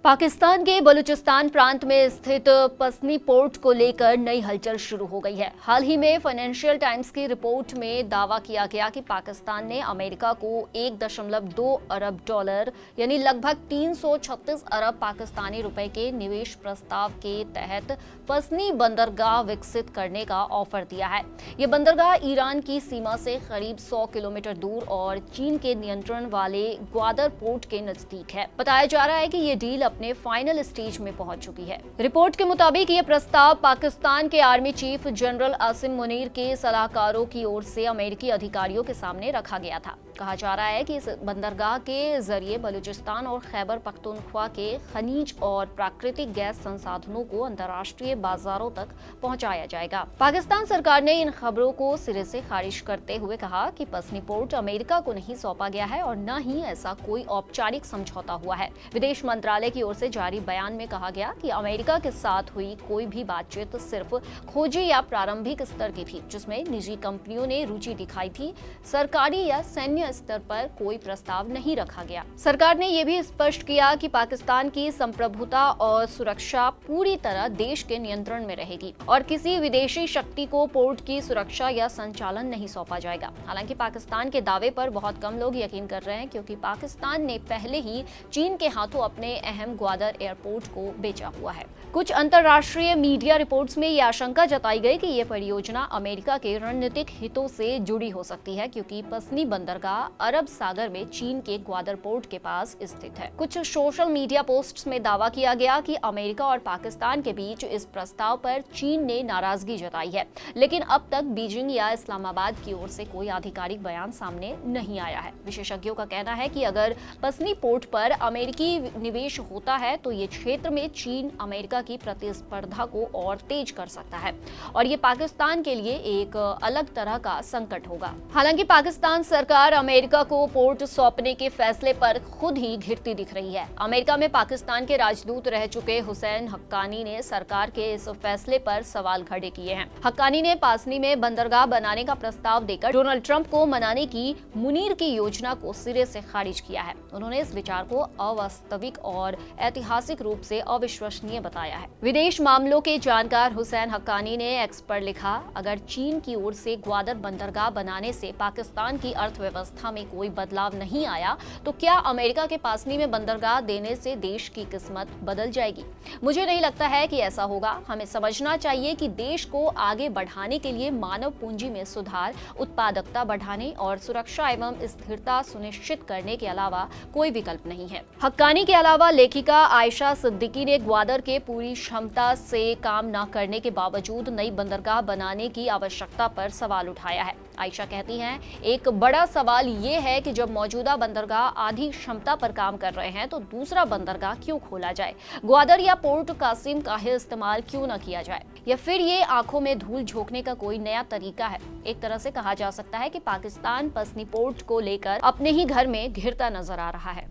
पाकिस्तान के बलूचिस्तान प्रांत में स्थित पसनी पोर्ट को लेकर नई हलचल शुरू हो गई है। हाल ही में फाइनेंशियल टाइम्स की रिपोर्ट में दावा किया गया कि पाकिस्तान ने अमेरिका को 1.2 अरब डॉलर यानी लगभग 336 अरब पाकिस्तानी रुपए के निवेश प्रस्ताव के तहत पसनी बंदरगाह विकसित करने का ऑफर दिया है। ये बंदरगाह ईरान की सीमा से करीब 100 किलोमीटर दूर और चीन के नियंत्रण वाले ग्वादर पोर्ट के नजदीक है। बताया जा रहा है कि ये डील अपने फाइनल स्टेज में पहुंच चुकी है। रिपोर्ट के मुताबिक ये प्रस्ताव पाकिस्तान के army chief general Asim Munir के सलाहकारों की ओर से अमेरिकी अधिकारियों के सामने रखा गया था। कहा जा रहा है कि इस बंदरगाह के जरिए बलूचिस्तान और खैबर पख्तूनख्वा के खनिज और प्राकृतिक गैस संसाधनों को अंतर्राष्ट्रीय बाजारों तक पहुंचाया जाएगा। पाकिस्तान सरकार ने इन खबरों को सिरे से खारिज करते हुए कहा कि पसनी पोर्ट अमेरिका को नहीं सौंपा गया है और न ही ऐसा कोई औपचारिक समझौता हुआ है। विदेश मंत्रालय की ओर से जारी बयान में कहा गया कि अमेरिका के साथ हुई कोई भी बातचीत सिर्फ खोजी या प्रारंभिक स्तर की थी, जिसमें निजी कंपनियों ने रुचि दिखाई थी। सरकारी या सैन्य स्तर पर कोई प्रस्ताव नहीं रखा गया। सरकार ने यह भी स्पष्ट किया कि पाकिस्तान की संप्रभुता और सुरक्षा पूरी तरह देश के नियंत्रण में रहेगी और किसी विदेशी शक्ति को पोर्ट की सुरक्षा या संचालन नहीं सौंपा जाएगा। हालांकि पाकिस्तान के दावे पर बहुत कम लोग यकीन कर रहे हैं, क्योंकि पाकिस्तान ने पहले ही चीन के हाथों अपने अहम ग्वादर एयरपोर्ट को बेचा हुआ है। कुछ अंतर्राष्ट्रीय मीडिया रिपोर्ट्स में यह आशंका जताई गई कि यह परियोजना अमेरिका के रणनीतिक हितों से जुड़ी हो सकती है, क्योंकि पसनी बंदरगाह अरब सागर में चीन के ग्वादर पोर्ट के पास स्थित है। कुछ सोशल मीडिया पोस्ट्स में दावा किया गया कि अमेरिका और पाकिस्तान के बीच इस प्रस्ताव पर चीन ने नाराजगी जताई है, लेकिन अब तक बीजिंग या इस्लामाबाद की ओर से कोई आधिकारिक बयान सामने नहीं आया है। विशेषज्ञों का कहना है कि अगर पसनी पोर्ट पर अमेरिकी निवेश होता है तो ये क्षेत्र में चीन अमेरिका की प्रतिस्पर्धा को और तेज कर सकता है और ये पाकिस्तान के लिए एक अलग तरह का संकट होगा। हालांकि पाकिस्तान सरकार अमेरिका को पोर्ट सौंपने के फैसले पर खुद ही घिरती दिख रही है। अमेरिका में पाकिस्तान के राजदूत रह चुके हुसैन हक्कानी ने सरकार के इस फैसले पर सवाल खड़े किए हैं। हक्कानी ने पासनी में बंदरगाह बनाने का प्रस्ताव देकर डोनाल्ड ट्रंप को मनाने की मुनीर की योजना को सिरे से खारिज किया है। उन्होंने इस विचार को अवास्तविक और ऐतिहासिक रूप से अविश्वसनीय बताया है। विदेश मामलों के जानकार हुसैन हक्कानी ने एक्स पर लिखा, अगर चीन की ओर से ग्वादर बंदरगाह बनाने से पाकिस्तान की अर्थव्यवस्था में कोई बदलाव नहीं आया तो क्या अमेरिका के पासनी में बंदरगाह देने से देश की किस्मत बदल जाएगी? मुझे नहीं लगता है कि ऐसा होगा। हमें समझना चाहिए कि देश को आगे बढ़ाने के लिए मानव पूंजी में सुधार, उत्पादकता बढ़ाने और सुरक्षा एवं स्थिरता सुनिश्चित करने के अलावा कोई विकल्प नहीं है। हक्कानी के अलावा लेखिका आयशा सिद्दीकी ने ग्वादर के पूरी क्षमता से काम न करने के बावजूद नई बंदरगाह बनाने की आवश्यकता पर सवाल उठाया है। आयशा कहती हैं, एक बड़ा सवाल ये है कि जब मौजूदा बंदरगाह आधी क्षमता पर काम कर रहे हैं तो दूसरा बंदरगाह क्यों खोला जाए? ग्वादर या पोर्ट कासिम का ही इस्तेमाल क्यों न किया जाए? या फिर ये आंखों में धूल झोंकने का कोई नया तरीका है? एक तरह से कहा जा सकता है कि पाकिस्तान पसनी पोर्ट को लेकर अपने ही घर में घिरता नजर आ रहा है।